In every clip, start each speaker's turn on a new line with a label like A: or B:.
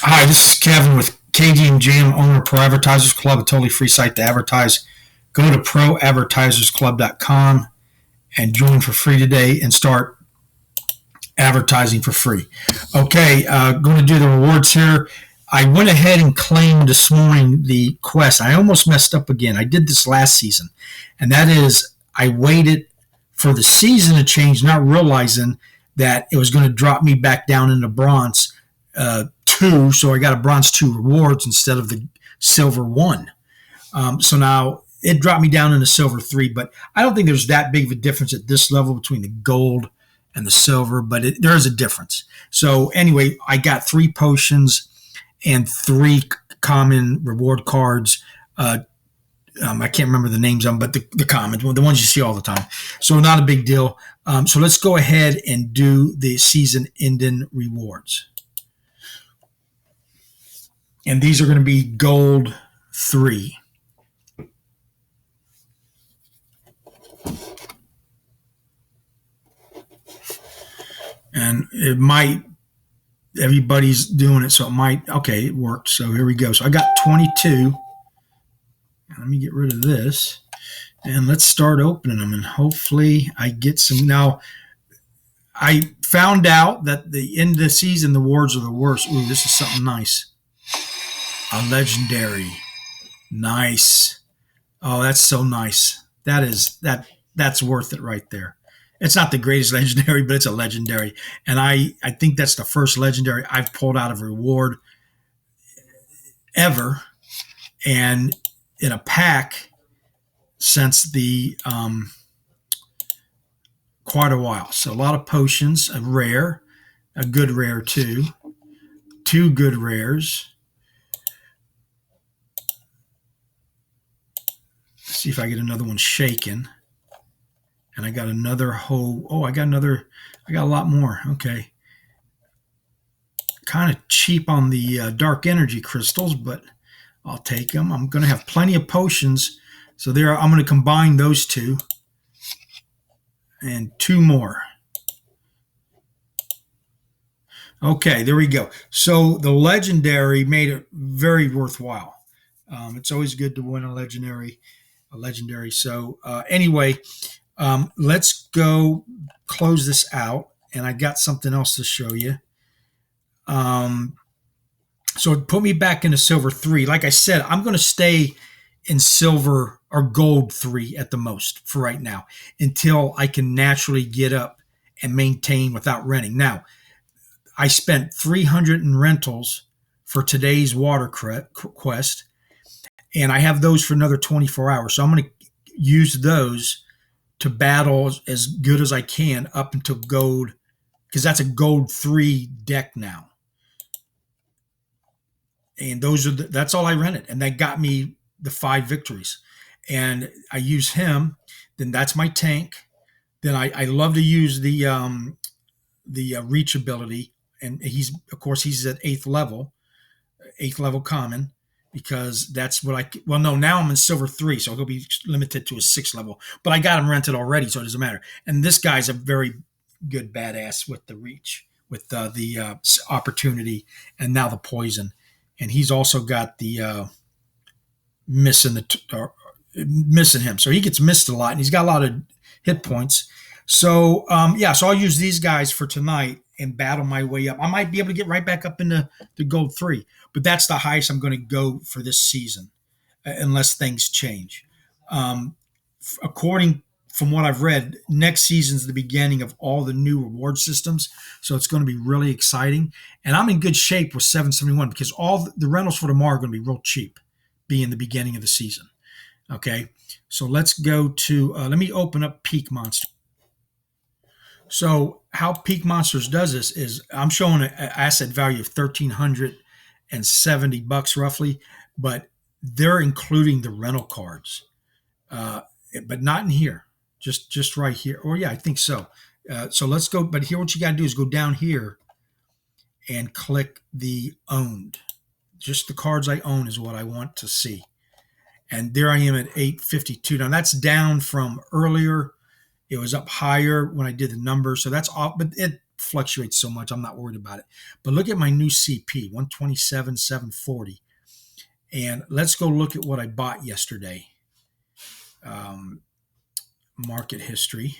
A: Hi, this is Kevin with KD and Jam, owner of Pro Advertisers Club, a totally free site to advertise. Go to ProAdvertisersClub.com and join for free today and start advertising for free. Okay, going to do the rewards here. I went ahead and claimed this morning the quest. I almost messed up again. I did this last season, and that is I waited for the season to change, not realizing that it was going to drop me back down into bronze 2, so I got a bronze 2 rewards instead of the silver 1. So now it dropped me down into silver 3, but I don't think there's that big of a difference at this level between the gold and the silver, but there is a difference. So anyway, I got 3 potions and 3 common reward cards. I can't remember the names of them, but the common, the ones you see all the time. So not a big deal. So let's go ahead and do the season ending rewards. And these are going to be gold 3. And it might, everybody's doing it, so it might, okay, it worked. So here we go. So I got 22. Let me get rid of this. And let's start opening them, and hopefully I get some. Now, I found out that the end of the season, the awards are the worst. Ooh, this is something nice. A legendary. Nice. Oh, that's so nice. That's worth it right there. It's not the greatest legendary, but it's a legendary. And I think that's the first legendary I've pulled out of a reward ever. And in a pack since the quite a while. So a lot of potions, a rare, a good rare too, 2 good rares. Let's see if I get another one shaken. And I got another whole, I got a lot more. Okay. Kind of cheap on the dark energy crystals, but I'll take them. I'm going to have plenty of potions. So I'm going to combine those 2 and 2 more. Okay, there we go. So the legendary made it very worthwhile. It's always good to win a legendary. So anyway, let's go close this out. And I got something else to show you. So it put me back into silver 3. Like I said, I'm going to stay in silver or gold 3 at the most for right now until I can naturally get up and maintain without renting. Now, I spent 300 in rentals for today's water quest, and I have those for another 24 hours. So I'm going to use those to battle as good as I can up until gold, because that's a gold 3 deck now. And that's all I rented, and that got me the 5 victories. And I use him, then that's my tank. Then I love to use the reach ability, and he's at 8th level common, because that's what now I'm in silver 3, so he'll be limited to a 6th level. But I got him rented already, so it doesn't matter. And this guy's a very good badass with the reach, with the opportunity, and now the poison. And he's also got the missing him. So he gets missed a lot, and he's got a lot of hit points. So, so I'll use these guys for tonight and battle my way up. I might be able to get right back up into the gold 3, but that's the highest I'm going to go for this season, unless things change. According from what I've read, next season's the beginning of all the new reward systems. So it's going to be really exciting. And I'm in good shape with 771 because all the rentals for tomorrow are going to be real cheap, being the beginning of the season. Okay. So let's go to, let me open up Peak Monster. So how Peak Monsters does this is I'm showing an asset value of $1,370 roughly, but they're including the rental cards, but not in here. Just right here. Or yeah, I think so. So let's go. But here, what you got to do is go down here and click the owned. Just the cards I own is what I want to see. And there I am at 852. Now that's down from earlier. It was up higher when I did the numbers. So that's off. But fluctuates so much, I'm not worried about it. But look at my new CP, 127,740. And let's go look at what I bought yesterday. Market history.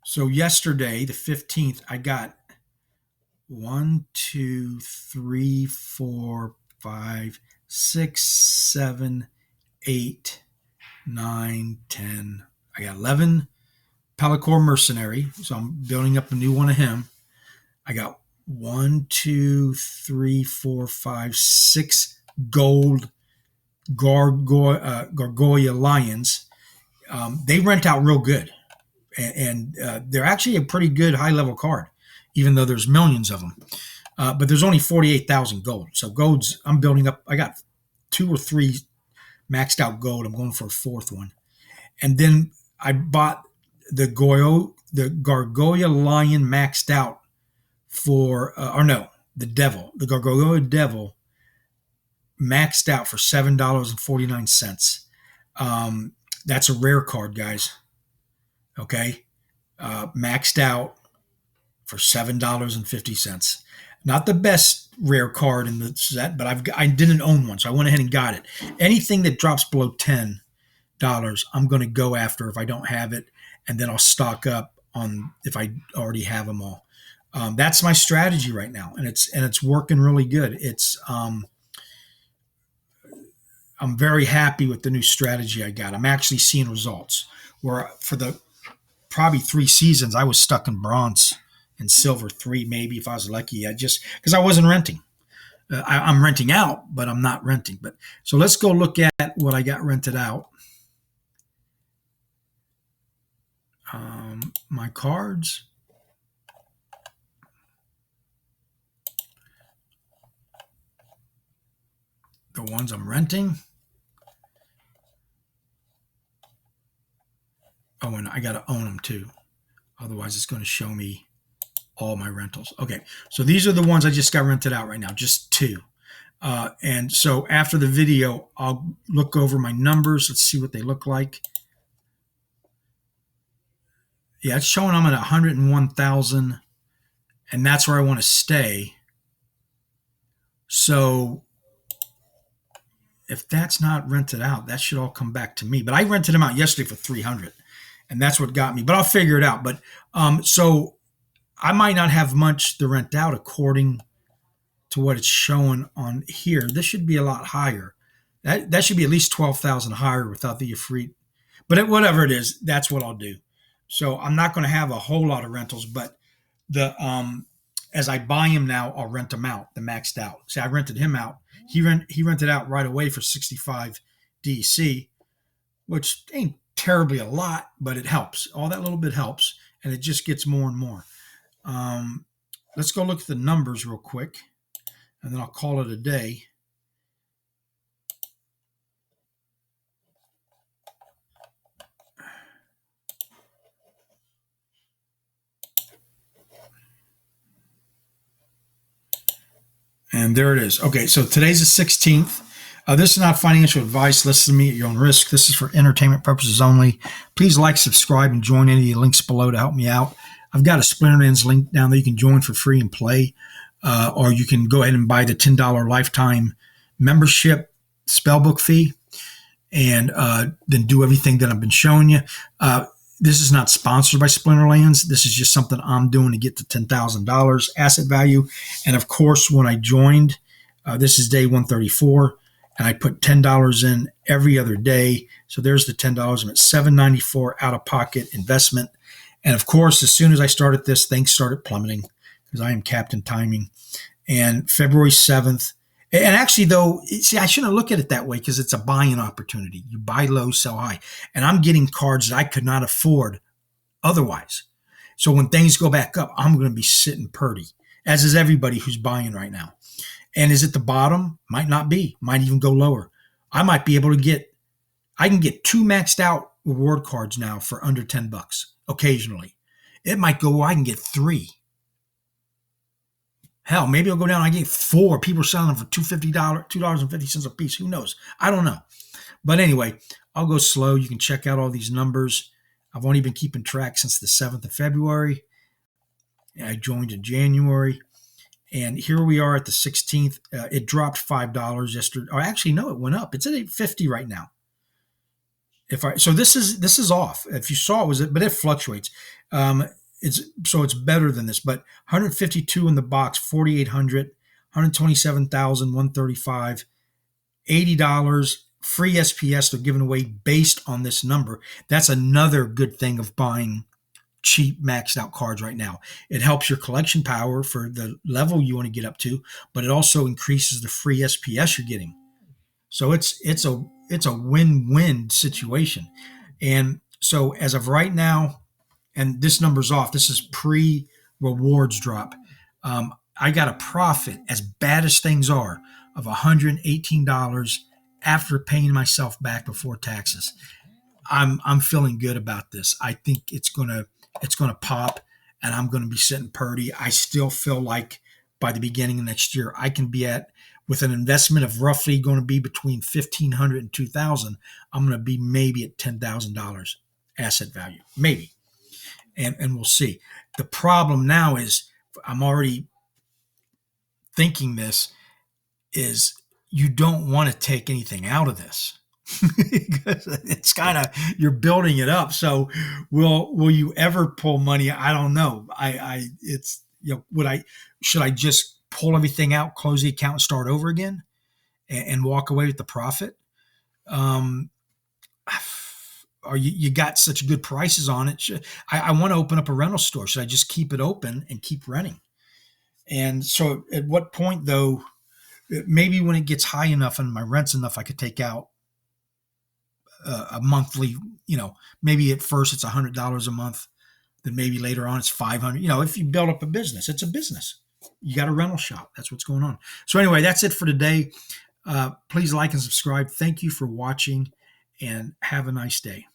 A: So yesterday, the 15th, I got 1, 2, 3, 4, 5, 6, 7, 8, 9, 10. I got 11 Pelicore Mercenary, so I'm building up a new one of him. I got 1, 2, 3, 4, 5, 6 gold Gargoyle Lions. They rent out real good, and they're actually a pretty good high-level card, even though there's millions of them. But there's only 48,000 gold. So gold's, I'm building up. I got 2 or 3 maxed out gold. I'm going for a 4th one. And then I bought the Gargoyle Lion maxed out for, the Gargoyle Devil maxed out for $7.49. That's a rare card, guys. Okay. Maxed out for $7.50. Not the best rare card in the set, but I didn't own one, so I went ahead and got it. Anything that drops below $10, I'm going to go after if I don't have it, and then I'll stock up on if I already have them all. That's my strategy right now, and it's working really good. I'm very happy with the new strategy I got. I'm actually seeing results. Where for the probably 3 seasons, I was stuck in bronze and silver 3, maybe if I was lucky. I just because I wasn't renting. I'm renting out, but I'm not renting. But so let's go look at what I got rented out. My cards. The ones I'm renting. Oh, and I got to own them too. Otherwise, it's going to show me all my rentals. Okay, so these are the ones I just got rented out right now, just 2. And so after the video, I'll look over my numbers. Let's see what they look like. Yeah, it's showing I'm at 101,000, and that's where I want to stay. So if that's not rented out, that should all come back to me. But I rented them out yesterday for 300, and that's what got me. But I'll figure it out. But so I might not have much to rent out according to what it's showing on here. This should be a lot higher. That should be at least 12,000 higher without the Ifrit. But whatever it is, that's what I'll do. So I'm not going to have a whole lot of rentals, but as I buy him now, I'll rent them out, the maxed out. See, I rented him out. He rented out right away for 65 DC, which ain't terribly a lot, but it helps. All that little bit helps, and it just gets more and more. Let's go look at the numbers real quick, and then I'll call it a day. And there it is. Okay, so today's the 16th. This is not financial advice. Listen to me at your own risk. This is for entertainment purposes only. Please like, subscribe, and join any of the links below to help me out. I've got a Splinterlands link down there you can join for free and play. Or you can go ahead and buy the $10 lifetime membership spellbook fee and then do everything that I've been showing you. This is not sponsored by Splinterlands. This is just something I'm doing to get to $10,000 asset value. And of course, when I joined, this is day 134, and I put $10 in every other day. So there's the $10. I'm at $7.94 out of pocket investment. And of course, as soon as I started this, things started plummeting because I am Captain Timing. And February 7th, and actually, though, see, I shouldn't look at it that way because it's a buying opportunity. You buy low, sell high. And I'm getting cards that I could not afford otherwise. So when things go back up, I'm going to be sitting purty, as is everybody who's buying right now. And is it the bottom? Might not be. Might even go lower. I might be able to I can get 2 maxed out reward cards now for under $10 occasionally. It might go, I can get 3. Hell, maybe I'll go down. I get 4. People are selling them for $2.50 a piece. Who knows? I don't know. But anyway, I'll go slow. You can check out all these numbers. I've only been keeping track since the 7th of February. I joined in January. And here we are at the 16th. It dropped $5 yesterday. Or actually, no, it went up. It's at 850 right now. So this is off. If you saw it, but it fluctuates. It's better than this. But 152 in the box, 4,800, 127,135, $80 free SPS they're giving away based on this number. That's another good thing of buying cheap maxed out cards right now. It helps your collection power for the level you want to get up to, but it also increases the free SPS you're getting. So it's a win-win situation. And so as of right now, and this number's off, this is pre-rewards drop. I got a profit, as bad as things are, of $118 after paying myself back before taxes. I'm feeling good about this. I think it's gonna pop, and I'm gonna be sitting purdy. I still feel like by the beginning of next year, I can be with an investment of roughly going to be between $1,500 and $2,000. I'm going to be maybe at $10,000 asset value, maybe, and we'll see. The problem now is I'm already thinking this is you don't want to take anything out of this. It's kind of, you're building it up. So will you ever pull money? I don't know. Should I just pull everything out, close the account, and start over again, and walk away with the profit? Or you got such good prices on it. I want to open up a rental store. Should I just keep it open and keep renting? And so at what point, though, maybe when it gets high enough and my rent's enough, I could take out a monthly, maybe at first it's $100 a month. Then maybe later on it's $500. If you build up a business, it's a business. You got a rental shop. That's what's going on. So anyway, that's it for today. Please like and subscribe. Thank you for watching, and have a nice day.